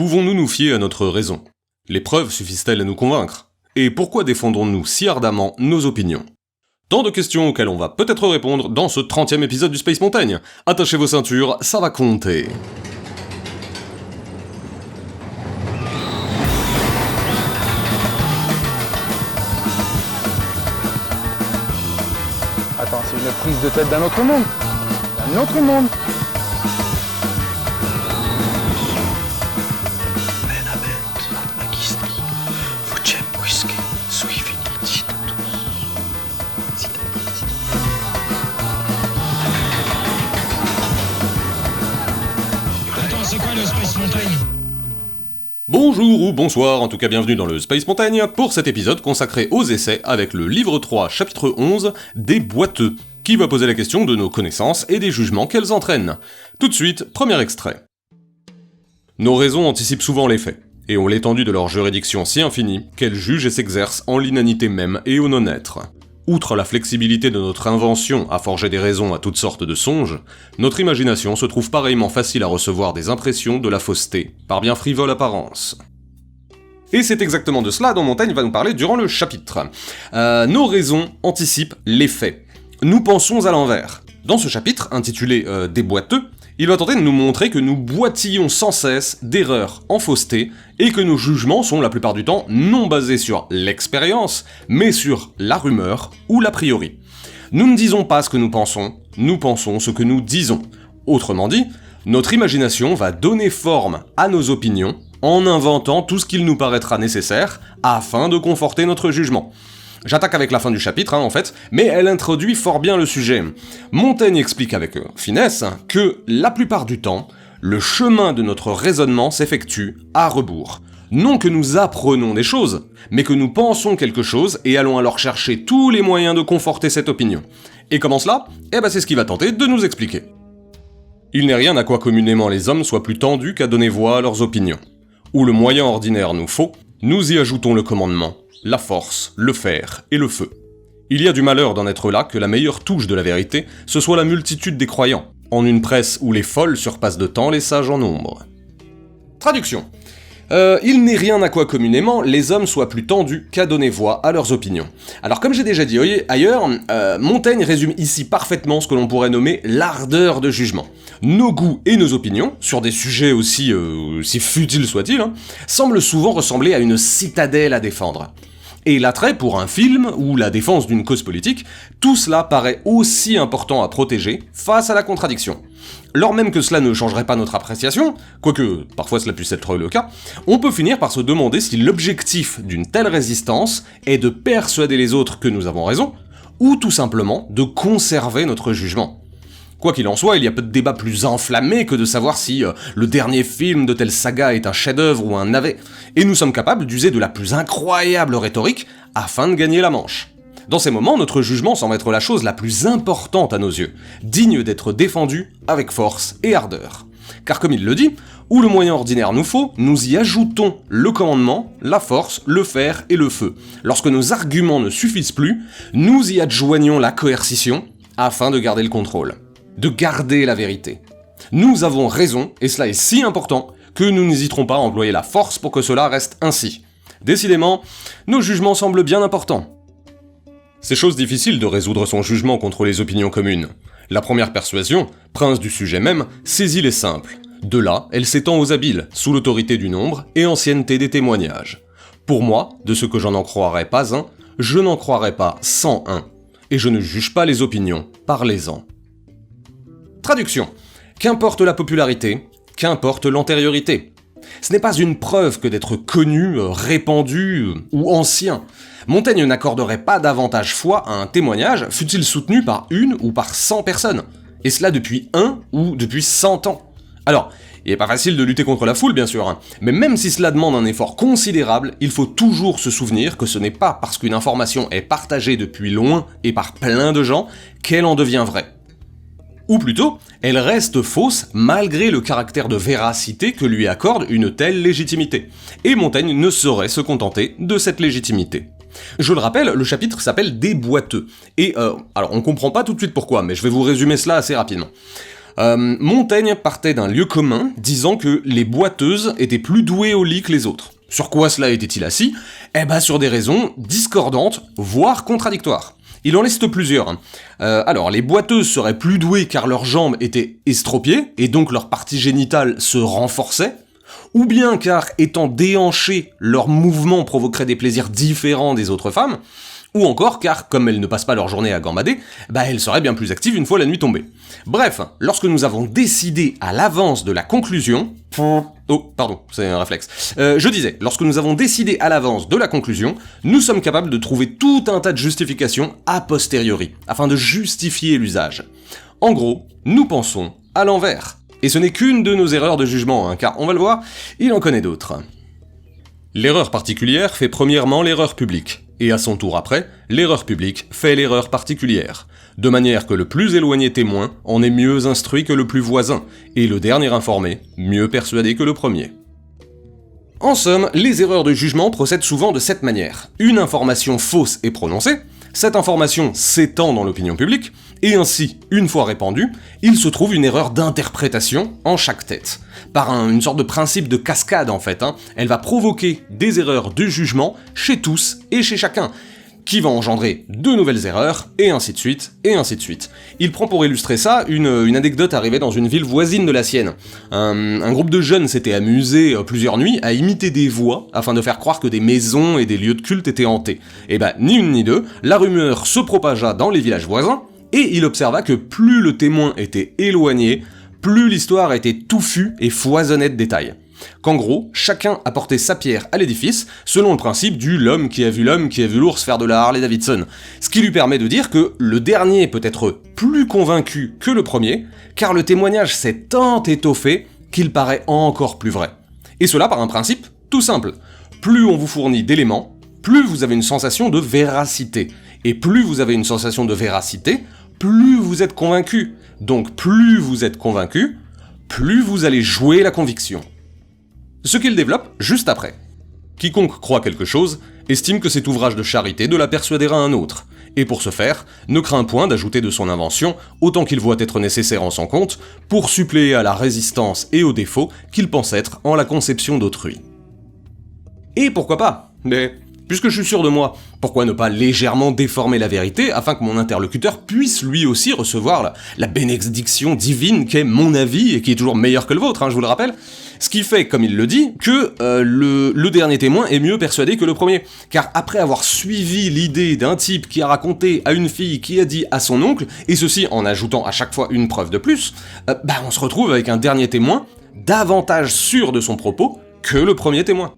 Pouvons-nous nous fier à notre raison? Les preuves suffisent-elles à nous convaincre? Et pourquoi défendons-nous si ardemment nos opinions? Tant de questions auxquelles on va peut-être répondre dans ce 30e épisode du Space Mountain. Attachez vos ceintures, ça va compter. Attends, c'est une prise de tête d'un autre monde. D'un autre monde. C'est quoi le Space Mountain ? Bonjour ou bonsoir, en tout cas bienvenue dans le Space Mountain pour cet épisode consacré aux essais avec le livre 3, chapitre 11, des boiteux, qui va poser la question de nos connaissances et des jugements qu'elles entraînent. Tout de suite, premier extrait. Nos raisons anticipent souvent les faits, et ont l'étendue de leur juridiction si infinie qu'elles jugent et s'exercent en l'inanité même et au non-être. Outre la flexibilité de notre invention à forger des raisons à toutes sortes de songes, notre imagination se trouve pareillement facile à recevoir des impressions de la fausseté, par bien frivole apparence. Et c'est exactement de cela dont Montaigne va nous parler durant le chapitre. Nos raisons anticipent les faits. Nous pensons à l'envers. Dans ce chapitre, intitulé « Des boiteux », il va tenter de nous montrer que nous boitillons sans cesse d'erreurs en fausseté et que nos jugements sont la plupart du temps non basés sur l'expérience, mais sur la rumeur ou l'a priori. Nous ne disons pas ce que nous pensons ce que nous disons. Autrement dit, notre imagination va donner forme à nos opinions en inventant tout ce qu'il nous paraîtra nécessaire afin de conforter notre jugement. J'attaque avec la fin du chapitre, en fait, mais elle introduit fort bien le sujet. Montaigne explique avec finesse que, la plupart du temps, le chemin de notre raisonnement s'effectue à rebours. Non que nous apprenons des choses, mais que nous pensons quelque chose et allons alors chercher tous les moyens de conforter cette opinion. Et comment cela ? C'est ce qu'il va tenter de nous expliquer. Il n'est rien à quoi communément les hommes soient plus tendus qu'à donner voix à leurs opinions. Où le moyen ordinaire nous faut, nous y ajoutons le commandement, la force, le fer et le feu. Il y a du malheur d'en être là que la meilleure touche de la vérité, ce soit la multitude des croyants, en une presse où les folles surpassent de temps les sages en nombre. Traduction. Il n'est rien à quoi communément les hommes soient plus tendus qu'à donner voix à leurs opinions. Alors comme j'ai déjà dit ailleurs, Montaigne résume ici parfaitement ce que l'on pourrait nommer l'ardeur de jugement. Nos goûts et nos opinions, sur des sujets aussi futiles soient-ils, semblent souvent ressembler à une citadelle à défendre. Et l'attrait pour un film ou la défense d'une cause politique, tout cela paraît aussi important à protéger face à la contradiction. Lors même que cela ne changerait pas notre appréciation, quoique parfois cela puisse être le cas, on peut finir par se demander si l'objectif d'une telle résistance est de persuader les autres que nous avons raison, ou tout simplement de conserver notre jugement. Quoi qu'il en soit, il y a peu de débat plus enflammé que de savoir si le dernier film de telle saga est un chef-d'œuvre ou un navet, et nous sommes capables d'user de la plus incroyable rhétorique afin de gagner la manche. Dans ces moments, notre jugement semble être la chose la plus importante à nos yeux, digne d'être défendue avec force et ardeur. Car comme il le dit, où le moyen ordinaire nous faut, nous y ajoutons le commandement, la force, le fer et le feu. Lorsque nos arguments ne suffisent plus, nous y adjoignons la coercition afin de garder le contrôle. De garder la vérité. Nous avons raison, et cela est si important, que nous n'hésiterons pas à employer la force pour que cela reste ainsi. Décidément, nos jugements semblent bien importants. C'est chose difficile de résoudre son jugement contre les opinions communes. La première persuasion, prince du sujet même, saisit les simples. De là, elle s'étend aux habiles, sous l'autorité du nombre et ancienneté des témoignages. Pour moi, de ce que j'en en croirais pas un, je n'en croirais pas 101. Et je ne juge pas les opinions, parlez-en. Traduction. Qu'importe la popularité, qu'importe l'antériorité. Ce n'est pas une preuve que d'être connu, répandu ou ancien. Montaigne n'accorderait pas davantage foi à un témoignage, fût-il soutenu par une ou par 100 personnes. Et cela depuis 1 ou depuis 100 ans. Alors, il n'est pas facile de lutter contre la foule, bien sûr, mais même si cela demande un effort considérable, il faut toujours se souvenir que ce n'est pas parce qu'une information est partagée depuis loin et par plein de gens qu'elle en devient vraie. Ou plutôt, elle reste fausse malgré le caractère de véracité que lui accorde une telle légitimité. Et Montaigne ne saurait se contenter de cette légitimité. Je le rappelle, le chapitre s'appelle « Des boiteux ». Et alors on comprend pas tout de suite pourquoi, mais je vais vous résumer cela assez rapidement. Montaigne partait d'un lieu commun, disant que les boiteuses étaient plus douées au lit que les autres. Sur quoi cela était-il assis ? Sur des raisons discordantes, voire contradictoires. Il en liste plusieurs. Alors, les boiteuses seraient plus douées car leurs jambes étaient estropiées, et donc leur partie génitale se renforçait, ou bien car, étant déhanchées, leurs mouvements provoqueraient des plaisirs différents des autres femmes, ou encore car, comme elles ne passent pas leur journée à gambader, elles seraient bien plus actives une fois la nuit tombée. Bref, lorsque nous avons décidé à l'avance de la conclusion... Oh, pardon, c'est un réflexe. Je disais, lorsque nous avons décidé à l'avance de la conclusion, nous sommes capables de trouver tout un tas de justifications a posteriori, afin de justifier l'usage. En gros, nous pensons à l'envers. Et ce n'est qu'une de nos erreurs de jugement, car on va le voir, il en connaît d'autres. L'erreur particulière fait premièrement l'erreur publique, et à son tour après, l'erreur publique fait l'erreur particulière, de manière que le plus éloigné témoin en est mieux instruit que le plus voisin, et le dernier informé mieux persuadé que le premier. En somme, les erreurs de jugement procèdent souvent de cette manière. Une information fausse est prononcée, cette information s'étend dans l'opinion publique, et ainsi, une fois répandue, il se trouve une erreur d'interprétation en chaque tête. Par une sorte de principe de cascade en fait, elle va provoquer des erreurs de jugement chez tous et chez chacun, qui va engendrer de nouvelles erreurs, et ainsi de suite, et ainsi de suite. Il prend pour illustrer ça une anecdote arrivée dans une ville voisine de la sienne. Un groupe de jeunes s'était amusé plusieurs nuits à imiter des voix, afin de faire croire que des maisons et des lieux de culte étaient hantés. Et ni une ni deux, la rumeur se propagea dans les villages voisins, et il observa que plus le témoin était éloigné, plus l'histoire était touffue et foisonnait de détails. Qu'en gros, chacun apportait sa pierre à l'édifice, selon le principe du l'homme qui a vu l'ours faire de la Harley Davidson. Ce qui lui permet de dire que le dernier peut être plus convaincu que le premier, car le témoignage s'est tant étoffé qu'il paraît encore plus vrai. Et cela par un principe tout simple. Plus on vous fournit d'éléments, plus vous avez une sensation de véracité. Et plus vous avez une sensation de véracité, plus vous êtes convaincu. Donc plus vous êtes convaincu, plus vous allez jouer la conviction. Ce qu'il développe juste après. Quiconque croit quelque chose estime que c'est ouvrage de charité de la persuader à un autre, et pour ce faire, ne craint point d'ajouter de son invention autant qu'il voit être nécessaire en son compte, pour suppléer à la résistance et aux défauts qu'il pense être en la conception d'autrui. Et pourquoi pas ? Mais puisque je suis sûr de moi, pourquoi ne pas légèrement déformer la vérité afin que mon interlocuteur puisse lui aussi recevoir la bénédiction divine qu'est mon avis et qui est toujours meilleur que le vôtre, je vous le rappelle. Ce qui fait, comme il le dit, que le dernier témoin est mieux persuadé que le premier. Car après avoir suivi l'idée d'un type qui a raconté à une fille qui a dit à son oncle, et ceci en ajoutant à chaque fois une preuve de plus, on se retrouve avec un dernier témoin davantage sûr de son propos que le premier témoin.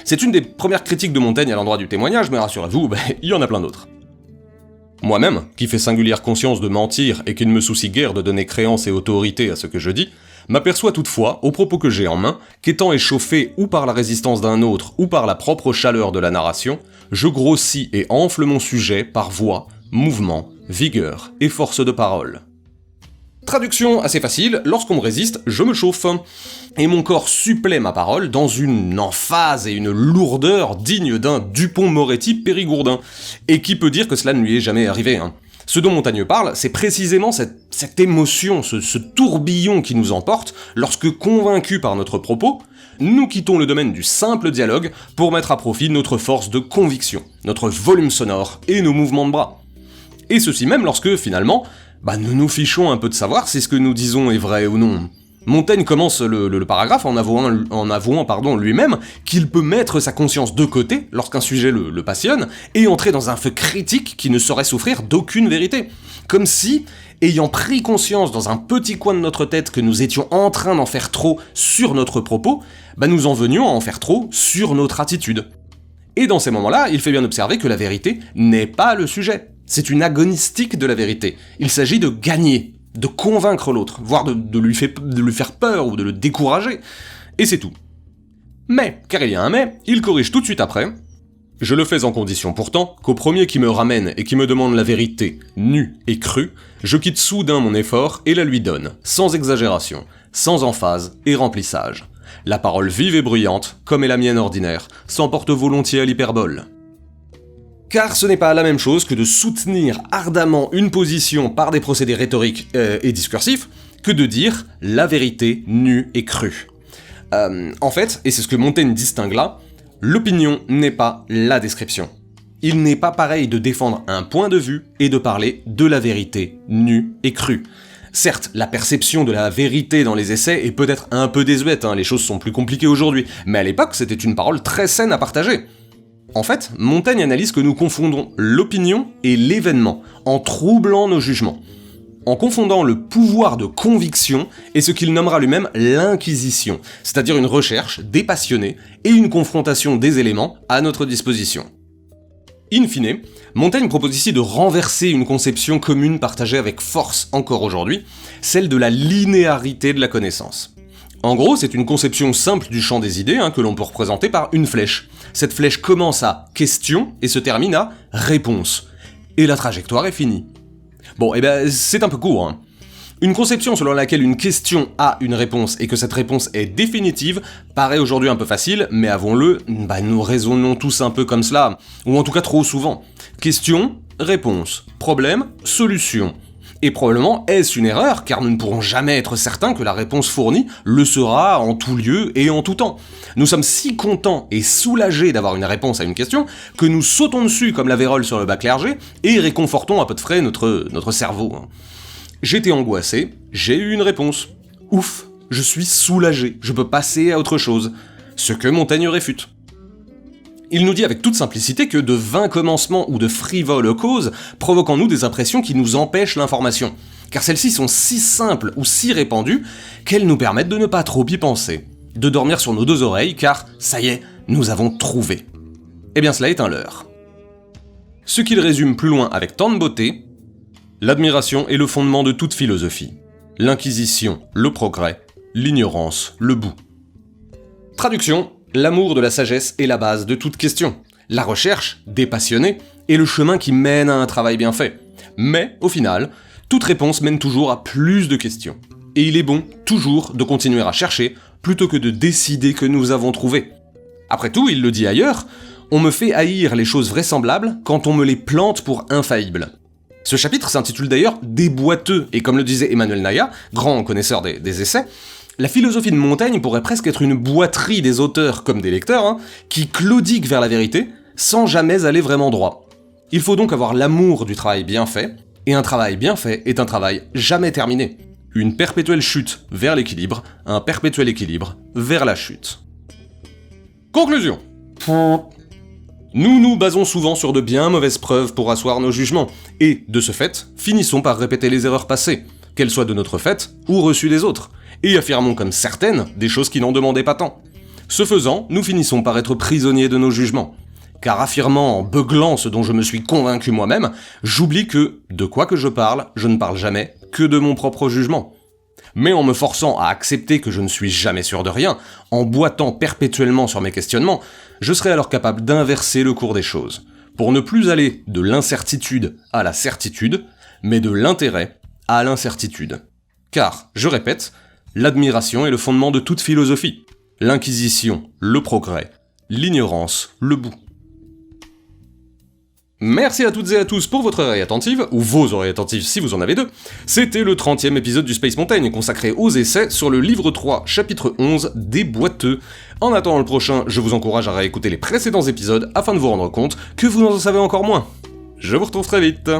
C'est une des premières critiques de Montaigne à l'endroit du témoignage, mais rassurez-vous, il y en a plein d'autres. Moi-même, qui fais singulière conscience de mentir et qui ne me soucie guère de donner créance et autorité à ce que je dis, m'aperçois toutefois, aux propos que j'ai en main, qu'étant échauffé ou par la résistance d'un autre ou par la propre chaleur de la narration, je grossis et enfle mon sujet par voix, mouvement, vigueur et force de parole. Traduction assez facile, lorsqu'on me résiste, je me chauffe. Et mon corps supplée ma parole dans une emphase et une lourdeur digne d'un Dupond-Moretti Périgourdin. Et qui peut dire que cela ne lui est jamais arrivé, Ce dont Montaigne parle, c'est précisément cette émotion, ce tourbillon qui nous emporte, lorsque, convaincus par notre propos, nous quittons le domaine du simple dialogue pour mettre à profit notre force de conviction, notre volume sonore et nos mouvements de bras. Et ceci même lorsque, finalement, nous nous fichons un peu de savoir si ce que nous disons est vrai ou non. Montaigne commence le paragraphe en avouant lui-même qu'il peut mettre sa conscience de côté lorsqu'un sujet le passionne et entrer dans un feu critique qui ne saurait souffrir d'aucune vérité. Comme si, ayant pris conscience dans un petit coin de notre tête que nous étions en train d'en faire trop sur notre propos, nous en venions à en faire trop sur notre attitude. Et dans ces moments-là, il fait bien observer que la vérité n'est pas le sujet. C'est une agonistique de la vérité. Il s'agit de gagner, de convaincre l'autre, voire de lui faire peur ou de le décourager. Et c'est tout. Mais, car il y a un mais, il corrige tout de suite après. Je le fais en condition pourtant qu'au premier qui me ramène et qui me demande la vérité, nue et crue, je quitte soudain mon effort et la lui donne, sans exagération, sans emphase et remplissage. La parole vive et bruyante, comme est la mienne ordinaire, s'emporte volontiers à l'hyperbole. Car ce n'est pas la même chose que de soutenir ardemment une position par des procédés rhétoriques et discursifs, que de dire la vérité nue et crue. En fait, et c'est ce que Montaigne distingue là, l'opinion n'est pas la description. Il n'est pas pareil de défendre un point de vue et de parler de la vérité nue et crue. Certes, la perception de la vérité dans les essais est peut-être un peu désuète, les choses sont plus compliquées aujourd'hui, mais à l'époque c'était une parole très saine à partager. En fait, Montaigne analyse que nous confondons l'opinion et l'événement, en troublant nos jugements, en confondant le pouvoir de conviction et ce qu'il nommera lui-même l'inquisition, c'est-à-dire une recherche dépassionnée et une confrontation des éléments à notre disposition. In fine, Montaigne propose ici de renverser une conception commune partagée avec force encore aujourd'hui, celle de la linéarité de la connaissance. En gros, c'est une conception simple du champ des idées que l'on peut représenter par une flèche. Cette flèche commence à « question » et se termine à « réponse ». Et la trajectoire est finie. Bon, c'est un peu court. Une conception selon laquelle une question a une réponse et que cette réponse est définitive paraît aujourd'hui un peu facile, mais avouons-le, nous raisonnons tous un peu comme cela, ou en tout cas trop souvent. Question, réponse, problème, solution. Et probablement est-ce une erreur, car nous ne pourrons jamais être certains que la réponse fournie le sera en tout lieu et en tout temps. Nous sommes si contents et soulagés d'avoir une réponse à une question que nous sautons dessus comme la vérole sur le bas clergé et réconfortons à peu de frais notre cerveau. J'étais angoissé, j'ai eu une réponse. Ouf, je suis soulagé, je peux passer à autre chose. Ce que Montaigne réfute. Il nous dit avec toute simplicité que de vains commencements ou de frivoles causes provoquent en nous des impressions qui nous empêchent l'information, car celles-ci sont si simples ou si répandues qu'elles nous permettent de ne pas trop y penser, de dormir sur nos deux oreilles, car, ça y est, nous avons trouvé. Eh bien cela est un leurre. Ce qu'il résume plus loin avec tant de beauté, l'admiration est le fondement de toute philosophie, l'inquisition, le progrès, l'ignorance, le bout. Traduction. L'amour de la sagesse est la base de toute question. La recherche, dépassionnée, est le chemin qui mène à un travail bien fait. Mais, au final, toute réponse mène toujours à plus de questions. Et il est bon, toujours, de continuer à chercher, plutôt que de décider que nous avons trouvé. Après tout, il le dit ailleurs, on me fait haïr les choses vraisemblables quand on me les plante pour infaillibles. Ce chapitre s'intitule d'ailleurs « Des boiteux », et comme le disait Emmanuel Naya, grand connaisseur des essais, la philosophie de Montaigne pourrait presque être une boiterie des auteurs comme des lecteurs, qui claudiquent vers la vérité sans jamais aller vraiment droit. Il faut donc avoir l'amour du travail bien fait, et un travail bien fait est un travail jamais terminé. Une perpétuelle chute vers l'équilibre, un perpétuel équilibre vers la chute. Conclusion. Nous nous basons souvent sur de bien mauvaises preuves pour asseoir nos jugements, et, de ce fait, finissons par répéter les erreurs passées, qu'elles soient de notre fait ou reçues des autres, et affirmons comme certaines des choses qui n'en demandaient pas tant. Ce faisant, nous finissons par être prisonniers de nos jugements. Car affirmant en beuglant ce dont je me suis convaincu moi-même, j'oublie que, de quoi que je ne parle jamais que de mon propre jugement. Mais en me forçant à accepter que je ne suis jamais sûr de rien, en boitant perpétuellement sur mes questionnements, je serai alors capable d'inverser le cours des choses, pour ne plus aller de l'incertitude à la certitude, mais de l'intérêt à l'incertitude. Car, je répète, l'admiration est le fondement de toute philosophie, l'inquisition, le progrès, l'ignorance, le bout. Merci à toutes et à tous pour votre oreille attentive, ou vos oreilles attentives si vous en avez deux. C'était le 30e épisode du Space Montaigne consacré aux essais sur le livre 3, chapitre 11, des boiteux. En attendant le prochain, je vous encourage à réécouter les précédents épisodes afin de vous rendre compte que vous en savez encore moins. Je vous retrouve très vite.